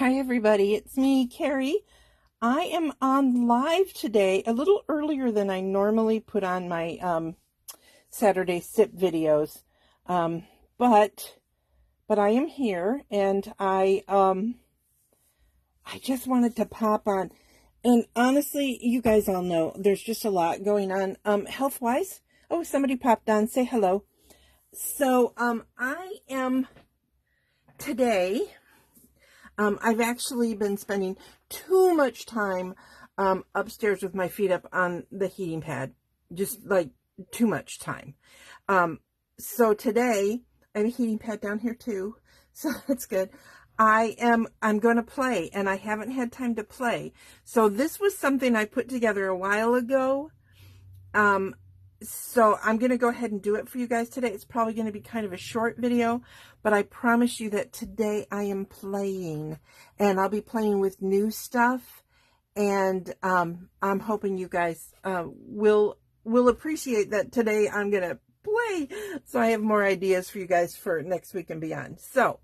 Hi everybody, it's me, Carrie. I am on live today a little earlier than I normally put on my Saturday sip videos. But I am here and I just wanted to pop on. And honestly, you guys all know there's just a lot going on health-wise. Oh, somebody popped on. Say hello. So I am today I've actually been spending too much time upstairs with my feet up on the heating pad. Just like too much time. So today I have a heating pad down here too. So that's good. I'm going to play, and I haven't had time to play. So this was something I put together a while ago. So I'm going to go ahead and do it for you guys today. It's probably going to be kind of a short video, but I promise you that today I am playing, and I'll be playing with new stuff, and I'm hoping you guys will appreciate that today I'm going to play, so I have more ideas for you guys for next week and beyond. So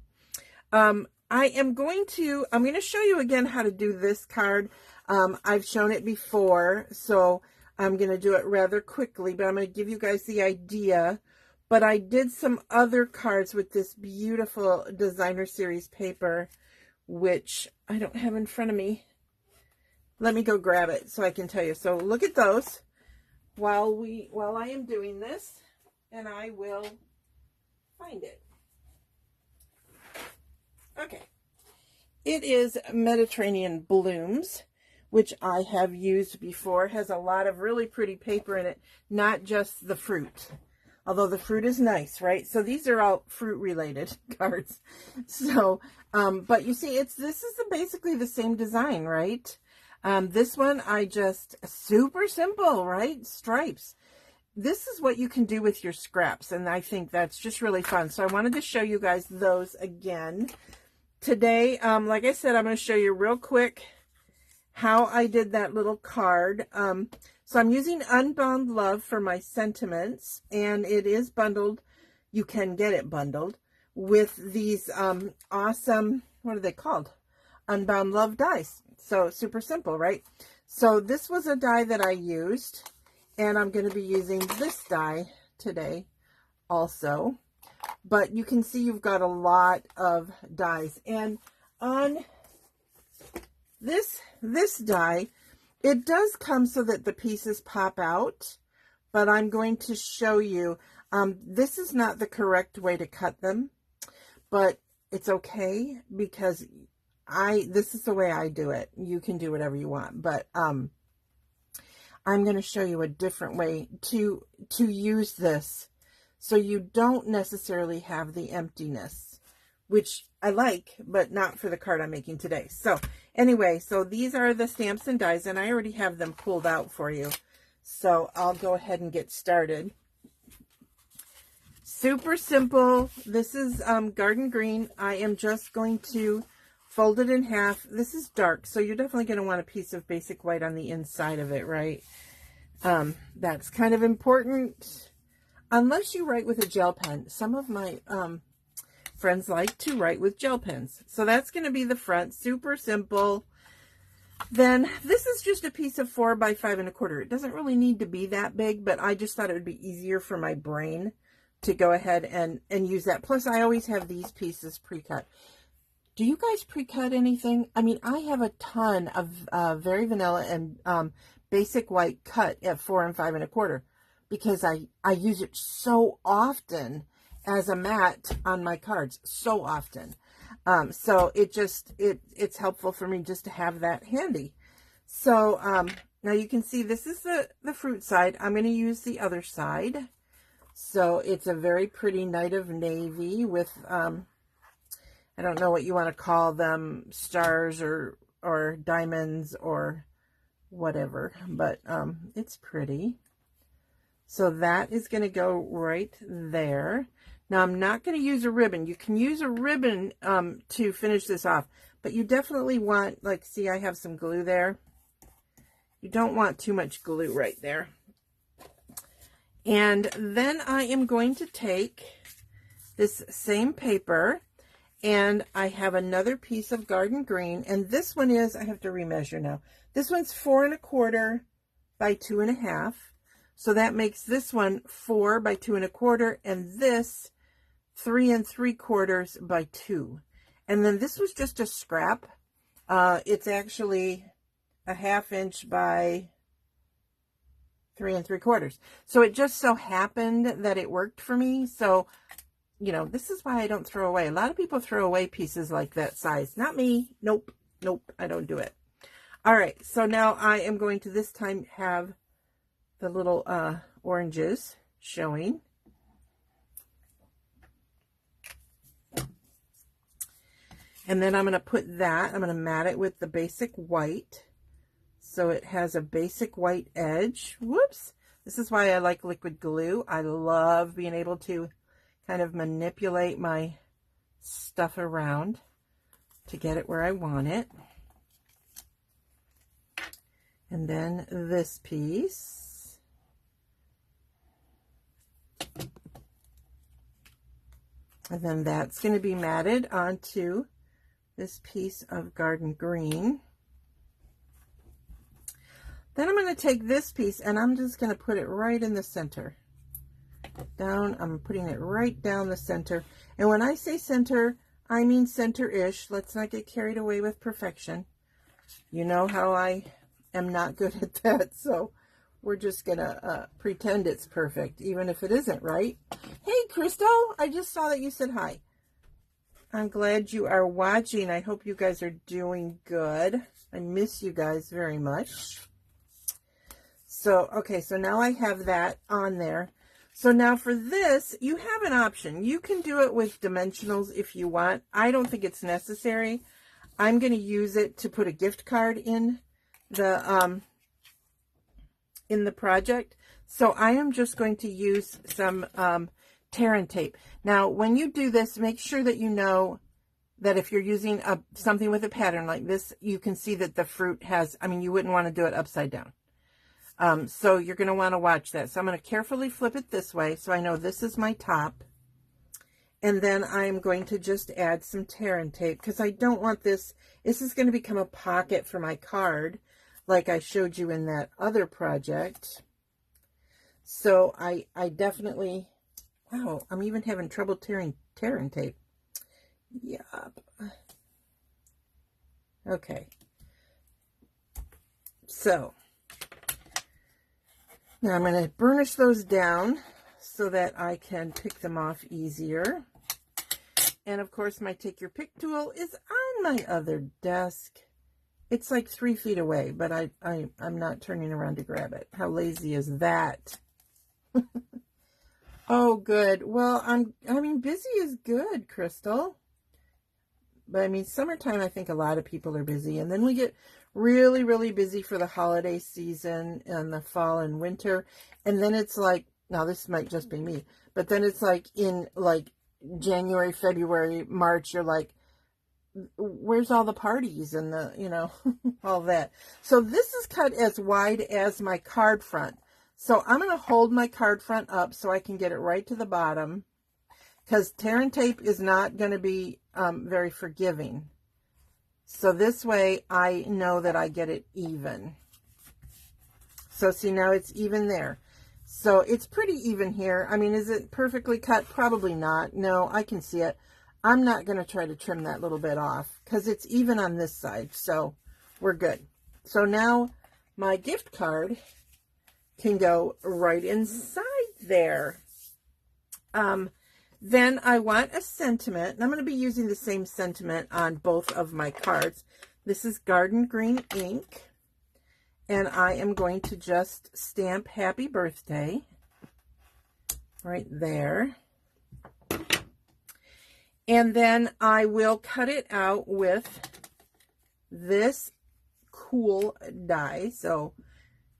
I'm going to show you again how to do this card. I've shown it before, so I'm going to do it rather quickly, but I'm going to give you guys the idea. But I did some other cards with this beautiful designer series paper, which I don't have in front of me. Let me go grab it so I can tell you. So look at those while I am doing this, and I will find it. Okay. It is Mediterranean Blooms, which I have used before. It has a lot of really pretty paper in it, not just the fruit. Although the fruit is nice, right? So these are all fruit-related cards. So, but you see, this is basically the same design, right? This one, super simple, right? Stripes. This is what you can do with your scraps, and I think that's just really fun. So I wanted to show you guys those again. Today, like I said, I'm going to show you real quick how I did that little card. So I'm using Unbound Love for my sentiments, and it is bundled. You can get it bundled with these awesome, what are they called? Unbound Love dies. So super simple, right? So this was a die that I used, and I'm going to be using this die today also. But you can see you've got a lot of dies, and on this die, it does come so that the pieces pop out, but I'm going to show you, this is not the correct way to cut them, but it's okay because this is the way I do it. You can do whatever you want, but I'm going to show you a different way to use this so you don't necessarily have the emptiness, which I like, but not for the card I'm making today. So anyway, so these are the stamps and dies, and I already have them pulled out for you. So I'll go ahead and get started. Super simple. This is Garden Green. I am just going to fold it in half. This is dark, so you're definitely going to want a piece of basic white on the inside of it, right? That's kind of important. Unless you write with a gel pen. Some of my friends like to write with gel pens. So that's going to be the front. Super simple. Then this is just a piece of 4 by 5 1/4. It doesn't really need to be that big, but I just thought it would be easier for my brain to go ahead and use that. Plus, I always have these pieces pre-cut. Do you guys pre-cut anything? I mean, I have a ton of very vanilla and basic white cut at 4 and 5 1/4 because I use it so often as a mat on my cards, so often. So it's helpful for me just to have that handy. So now you can see this is the fruit side. I'm going to use the other side. So it's a very pretty Night of Navy with I don't know what you want to call them, stars or diamonds or whatever, but it's pretty. So that is going to go right there. Now, I'm not going to use a ribbon. You can use a ribbon to finish this off, but you definitely want, like, see, I have some glue there. You don't want too much glue right there. And then I am going to take this same paper, And I have another piece of garden green, and this one is, I have to remeasure now. This one's 4 1/4 by 2 1/2. So that makes this one 4 by 2 1/4, and this 3 3/4 by 2. And then this was just a scrap. It's actually a 1/2 inch by 3 3/4. So it just so happened that it worked for me. So, you know, this is why I don't throw away. A lot of people throw away pieces like that size. Not me. Nope. Nope. I don't do it. All right. So now I am going to this time have the little oranges showing. And then I'm going to put that, I'm going to mat it with the basic white. So it has a basic white edge. Whoops. This is why I like liquid glue. I love being able to kind of manipulate my stuff around to get it where I want it. And then this piece. And then that's going to be matted onto this piece of garden green. Then I'm going to take this piece and I'm just going to put it right in the center. Down, I'm putting it right down the center. And when I say center, I mean center-ish. Let's not get carried away with perfection. You know how I am not good at that, so we're just going to pretend it's perfect, even if it isn't, right? Hey, Crystal, I just saw that you said hi. I'm glad you are watching. I hope you guys are doing good. I miss you guys very much. So, okay, so now I have that on there. So now for this, you have an option. You can do it with dimensionals if you want. I don't think it's necessary. I'm going to use it to put a gift card in the project. So I am just going to use some tear and tape. Now, when you do this, make sure that you know that if you're using something with a pattern like this, you can see that the fruit has, I mean, you wouldn't want to do it upside down. So you're going to want to watch that. So I'm going to carefully flip it this way so I know this is my top. And then I'm going to just add some tear and tape because I don't want this. This is going to become a pocket for my card like I showed you in that other project. So I definitely, wow, I'm even having trouble tearing tear and tape. Yup. Okay. So now I'm going to burnish those down so that I can pick them off easier. And of course, my Take Your Pick tool is on my other desk. It's like 3 feet away, but I'm not turning around to grab it. How lazy is that? Oh, good. Well, I mean, busy is good, Crystal. But I mean, summertime, I think a lot of people are busy. And then we get really, really busy for the holiday season and the fall and winter. And then it's like, now this might just be me, but then it's like in like January, February, March, you're like, where's all the parties and the, you know, all that. So this is cut as wide as my card front. So I'm going to hold my card front up so I can get it right to the bottom, because tear and tape is not going to be very forgiving. So this way I know that I get it even. So see, now it's even there. So it's pretty even here. I mean, is it perfectly cut? Probably not. No, I can see it. I'm not going to try to trim that little bit off because it's even on this side. So we're good. So now my gift card can go right inside there. Then I want a sentiment, and I'm going to be using the same sentiment on both of my cards. This is Garden Green ink, and I am going to just stamp Happy Birthday right there. And then I will cut it out with this cool die. So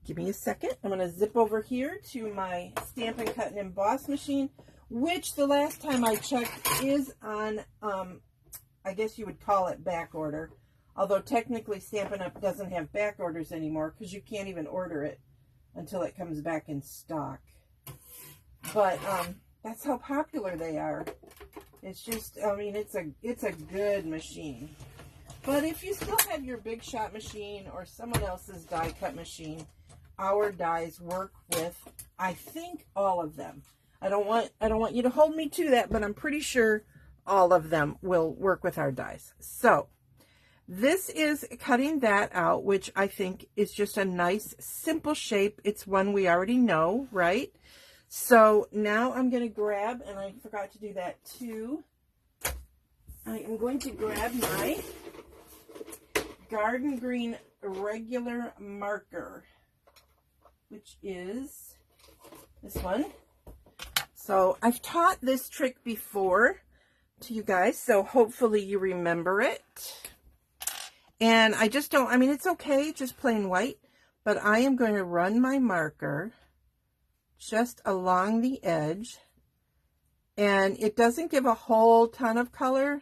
give me a second. I'm going to zip over here to my Stamp and Cut and Emboss machine, which the last time I checked is on, I guess you would call it back order. Although technically Stampin' Up! Doesn't have back orders anymore because you can't even order it until it comes back in stock. But that's how popular they are. It's just, I mean, it's a good machine. But if you still have your Big Shot machine or someone else's die cut machine, our dies work with, I think, all of them. I don't want you to hold me to that, but I'm pretty sure all of them will work with our dies. So this is cutting that out, which I think is just a nice, simple shape. It's one we already know, right? So now I'm going to grab, and I forgot to do that too, I am going to grab my Garden Green regular marker, which is this one. So I've taught this trick before to you guys, so hopefully you remember it. And I just don't, I mean, it's okay, just plain white, but I am going to run my marker just along the edge, and it doesn't give a whole ton of color,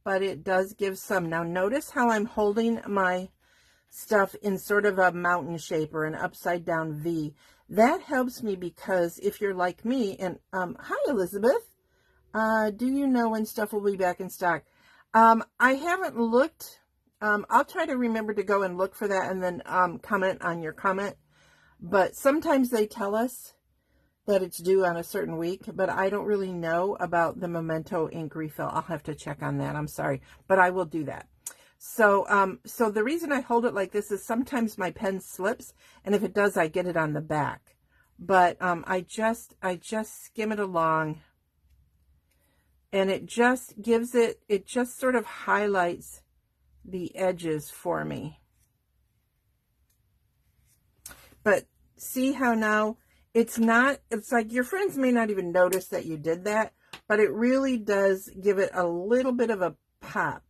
but it does give some. Now notice how I'm holding my stuff in sort of a mountain shape or an upside down V. That helps me because if you're like me, and hi Elizabeth, do you know when stuff will be back in stock? I haven't looked. I'll try to remember to go and look for that and then comment on your comment. But sometimes they tell us that it's due on a certain week, but I don't really know about the Memento ink refill. I'll have to check on that. I'm sorry, but I will do that. So, so the reason I hold it like this is sometimes my pen slips, and if it does, I get it on the back. But I just skim it along, and it just gives it just sort of highlights the edges for me. But see how now it's like your friends may not even notice that you did that, but it really does give it a little bit of a pop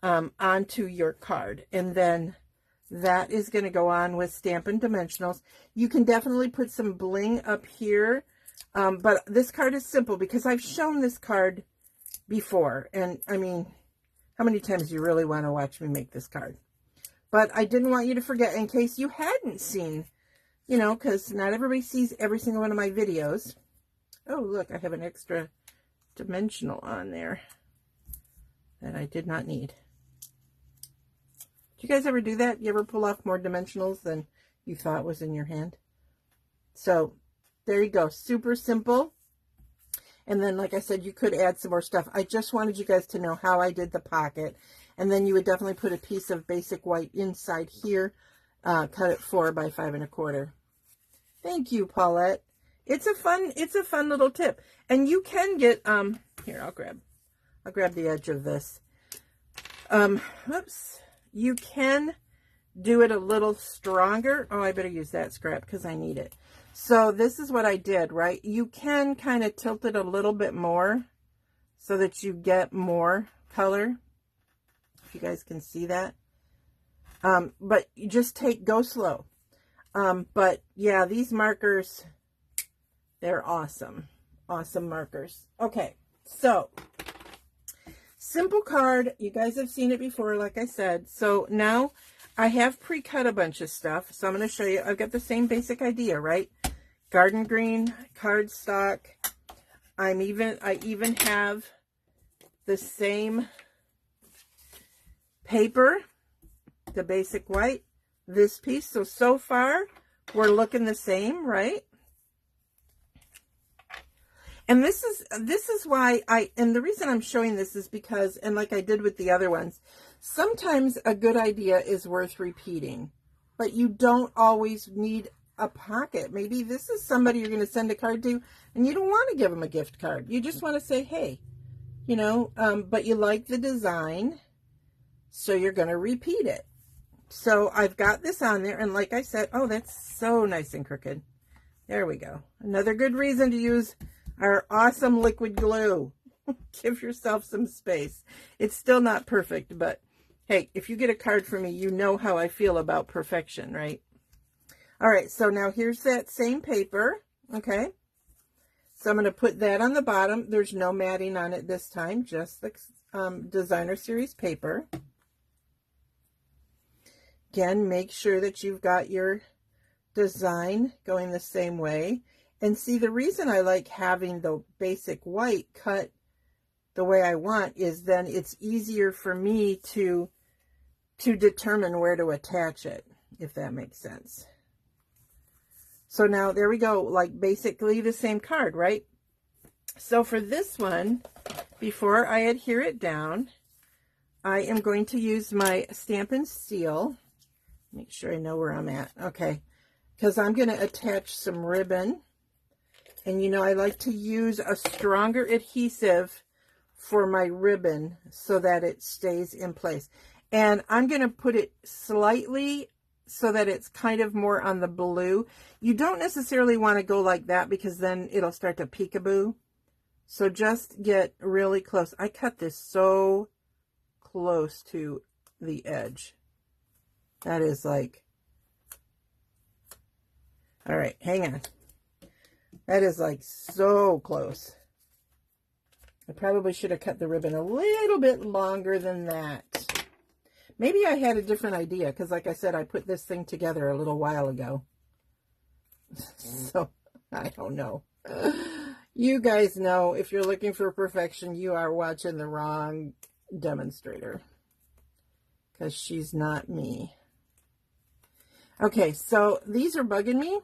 onto your card. And then that is going to go on with Stampin' Dimensionals. You can definitely put some bling up here, but this card is simple because I've shown this card before. And I mean, how many times do you really want to watch me make this card? But I didn't want you to forget in case you hadn't seen, you know, because not everybody sees every single one of my videos. Oh, look, I have an extra dimensional on there that I did not need. Do you guys ever do that? You ever pull off more dimensionals than you thought was in your hand? So there you go. Super simple. And then, like I said, you could add some more stuff. I just wanted you guys to know how I did the pocket. And then you would definitely put a piece of basic white inside here. Cut it 4 by 5 1/4. Thank you, Paulette. It's a fun little tip. And you can get, here, I'll grab the edge of this. Whoops. You can do it a little stronger. Oh, I better use that scrap because I need it. So this is what I did, right? You can kind of tilt it a little bit more so that you get more color. If you guys can see that. But you just go slow. But yeah, these markers, they're awesome. Awesome markers. Okay, so simple card. You guys have seen it before, like I said. So now I have pre-cut a bunch of stuff. So I'm going to show you. I've got the same basic idea, right? Garden Green cardstock. I even have the same paper, the basic white, this piece. So far we're looking the same, right? And this is why and the reason I'm showing this is because, and like I did with the other ones, sometimes a good idea is worth repeating, but you don't always need a pocket. Maybe this is somebody you're going to send a card to and you don't want to give them a gift card. You just want to say, hey, you know, but you like the design, so you're going to repeat it. So I've got this on there, and like I said, oh, that's so nice and crooked. There we go. Another good reason to use our awesome liquid glue. Give yourself some space. It's still not perfect, but hey, if you get a card from me, you know how I feel about perfection, right? All right, so now here's that same paper, okay? So I'm going to put that on the bottom. There's no matting on it this time, just the designer series paper. Again, make sure that you've got your design going the same way. And see, the reason I like having the basic white cut the way I want is then it's easier for me to determine where to attach it, if that makes sense. So now there we go, like basically the same card, right? So for this one, before I adhere it down, I am going to use my Stampin' Seal. Make sure I know where I'm at. Okay, because I'm going to attach some ribbon. And you know, I like to use a stronger adhesive for my ribbon so that it stays in place. And I'm going to put it slightly so that it's kind of more on the blue. You don't necessarily want to go like that because then it'll start to peekaboo. So just get really close. I cut this so close to the edge. That is like, all right, hang on. That is like so close. I probably should have cut the ribbon a little bit longer than that. Maybe I had a different idea because, like I said, I put this thing together a little while ago. So, I don't know. You guys know if you're looking for perfection, you are watching the wrong demonstrator because she's not me. Okay, so these are bugging me.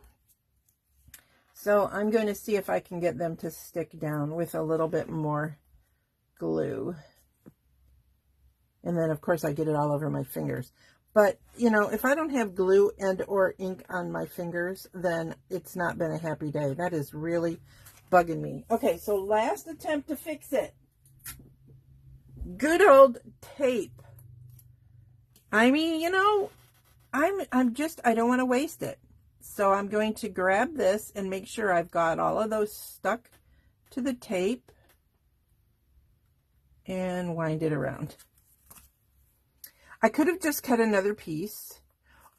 So I'm going to see if I can get them to stick down with a little bit more glue. And then, of course, I get it all over my fingers. But, you know, if I don't have glue and or ink on my fingers, then it's not been a happy day. That is really bugging me. Okay, so last attempt to fix it. Good old tape. I mean, you know, I don't want to waste it. So I'm going to grab this and make sure I've got all of those stuck to the tape and wind it around. I could have just cut another piece,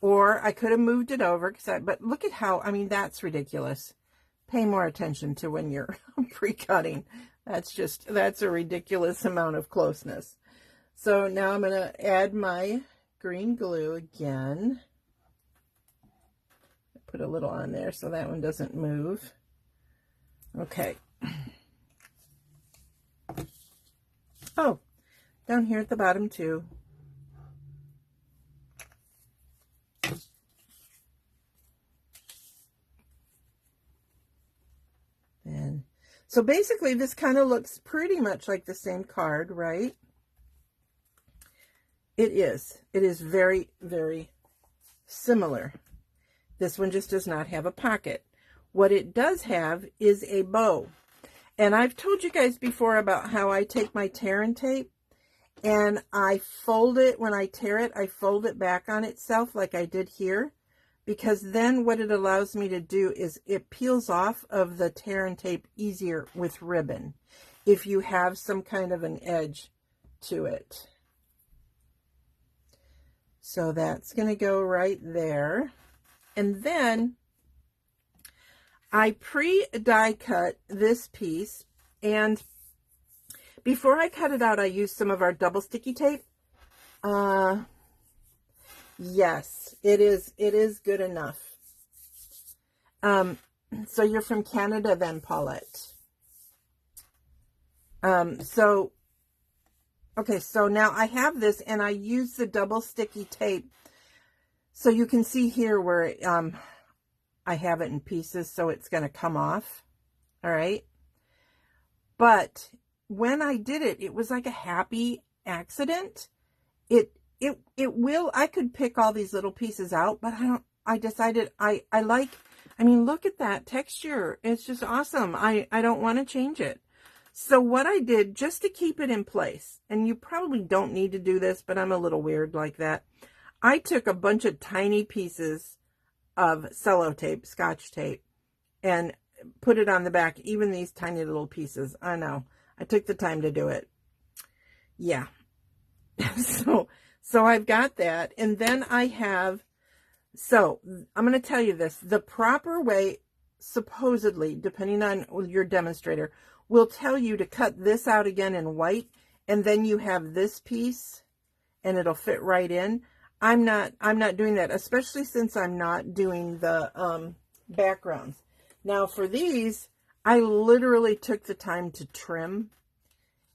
or I could have moved it over, but look at how, I mean, that's ridiculous. Pay more attention to when you're pre-cutting. That's a ridiculous amount of closeness. So now I'm going to add my green glue again. Put a little on there so that one doesn't move. Okay. Oh, down here at the bottom too. And so basically this kind of looks pretty much like the same card, right? It is. It is very, very similar. This one just does not have a pocket. What it does have is a bow. And I've told you guys before about how I take my tear and tape and I fold it, when I tear it, I fold it back on itself like I did here. Because then what it allows me to do is it peels off of the tear and tape easier with ribbon if you have some kind of an edge to it. So that's going to go right there. And then I pre-die cut this piece, and before I cut it out, I used some of our double sticky tape. Yes, it is good enough. So you're from Canada then, Paulette. Okay, so now I have this and I use the double sticky tape. So you can see here where I have it in pieces, so it's going to come off. All right. But when I did it, it was like a happy accident. I could pick all these little pieces out, but I decided I mean, look at that texture. It's just awesome. I don't want to change it. So what I did, just to keep it in place, and you probably don't need to do this, but I'm a little weird like that. I took a bunch of tiny pieces of cello tape, scotch tape, and put it on the back, even these tiny little pieces. I know. I took the time to do it. Yeah. So I've got that. And then I have, so I'm going to tell you this, the proper way, supposedly, depending on your demonstrator, will tell you to cut this out again in white, and then you have this piece and it'll fit right in. I'm not doing that, especially since I'm not doing the backgrounds. Now for these, I literally took the time to trim.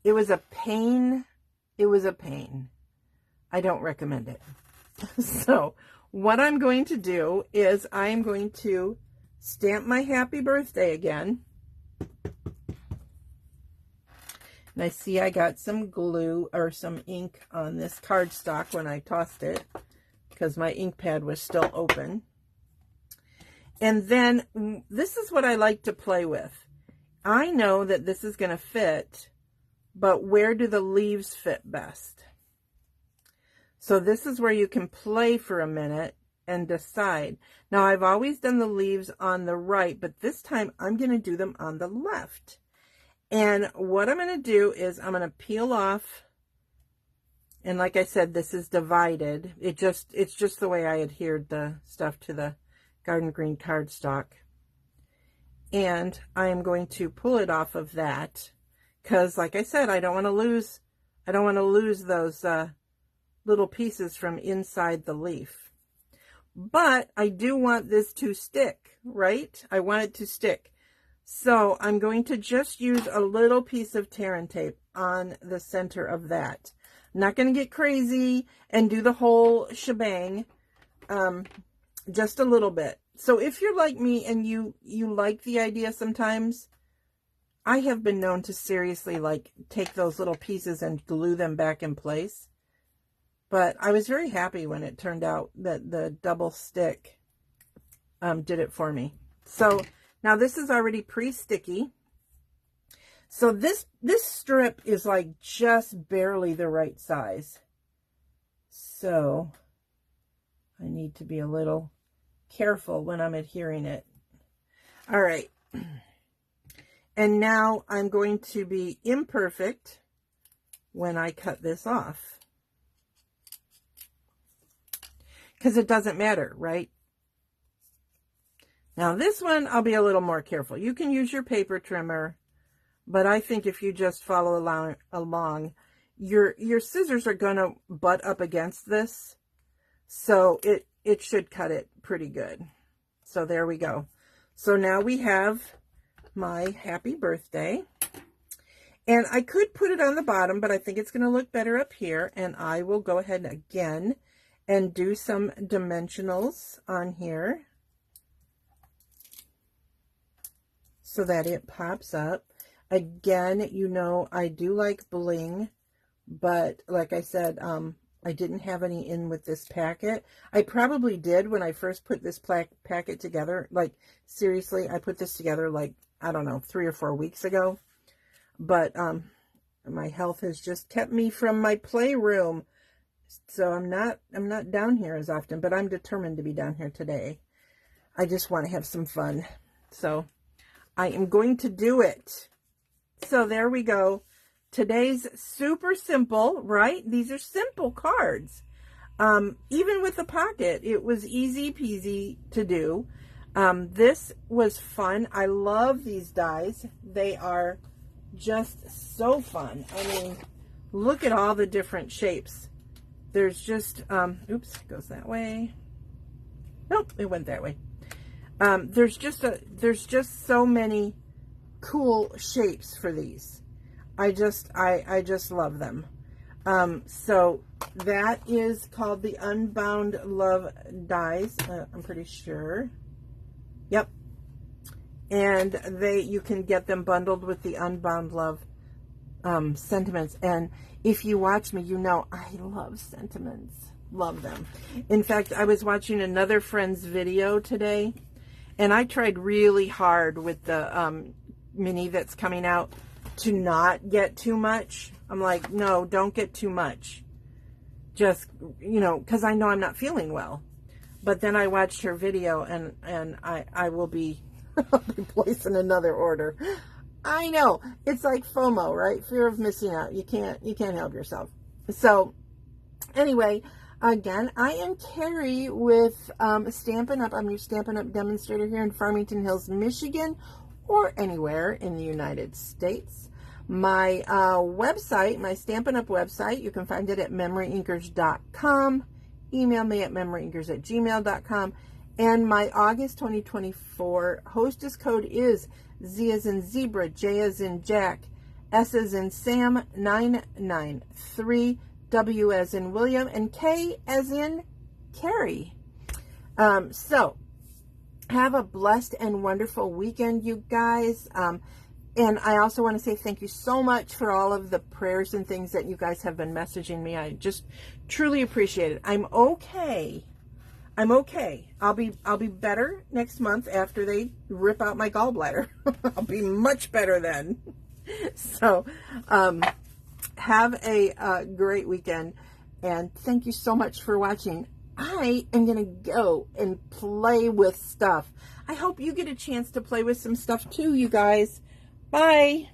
It was a pain. It was a pain. I don't recommend it. So what I'm going to do is I'm going to stamp my happy birthday again. And I see I got some glue or some ink on this cardstock when I tossed it because my ink pad was still open. And then this is what I like to play with. I know that this is going to fit, but where do the leaves fit best? So this is where you can play for a minute and decide. Now, I've always done the leaves on the right, but this time I'm going to do them on the left. And what I'm going to do is I'm going to peel off. And like I said, this is divided. It's just the way I adhered the stuff to the garden green cardstock. And I am going to pull it off of that because, like I said, I don't want to lose those little pieces from inside the leaf. But I do want this to stick, right? I want it to stick. So I'm going to just use a little piece of tear and tape on the center of that. I'm not going to get crazy and do the whole shebang, just a little bit. So if you're like me and you like the idea sometimes, I have been known to seriously like take those little pieces and glue them back in place. But I was very happy when it turned out that the double stick did it for me. So now this is already pre-sticky. So this strip is like just barely the right size. So I need to be a little careful when I'm adhering it. All right. And now I'm going to be imperfect when I cut this off. Because it doesn't matter, right? Now this one, I'll be a little more careful. You can use your paper trimmer, but I think if you just follow along, your scissors are going to butt up against this. So it should cut it pretty good. So there we go. So now we have my happy birthday. And I could put it on the bottom, but I think it's going to look better up here. And I will go ahead again and do some dimensionals on here so that it pops up. Again, you know, I do like bling, but like I said, I didn't have any in with this packet. I probably did when I first put this packet together. Like, seriously, I put this together like, I don't know, 3 or 4 weeks ago. But my health has just kept me from my playroom. So I'm not down here as often, but I'm determined to be down here today. I just want to have some fun. So I am going to do it. So there we go. Today's super simple, right? These are simple cards. Even with the pocket, it was easy peasy to do. This was fun. I love these dies. They are just so fun. I mean, look at all the different shapes. There's just, oops, it goes that way. Nope, it went that way. There's just so many cool shapes for these. I just love them. So that is called the Unbound Love dies. I'm pretty sure. Yep. And you can get them bundled with the Unbound Love sentiments. And if you watch me, you know I love sentiments. Love them. In fact, I was watching another friend's video today, and I tried really hard with the mini that's coming out to not get too much. I'm like, no, don't get too much. Just, you know, because I know I'm not feeling well. But then I watched her video, and I will be, I'll be placing another order. I know. It's like FOMO, right? Fear of missing out. You can't help yourself. So anyway, again, I am Carrie with Stampin' Up. I'm your Stampin' Up demonstrator here in Farmington Hills, Michigan, or anywhere in the United States. My website, my Stampin' Up website, you can find it at MemoryINKers.com. Email me at MemoryINKers@gmail.com. And my August 2024 hostess code is Z as in zebra, J as in Jack, S as in Sam 993, W as in William, and K as in Carrie. So have a blessed and wonderful weekend, you guys. And I also want to say thank you so much for all of the prayers and things that you guys have been messaging me. I just truly appreciate it. I'm okay. I'm okay. I'll be better next month after they rip out my gallbladder. I'll be much better then. So, have a great weekend, and thank you so much for watching. I am going to go and play with stuff. I hope you get a chance to play with some stuff too, you guys. Bye.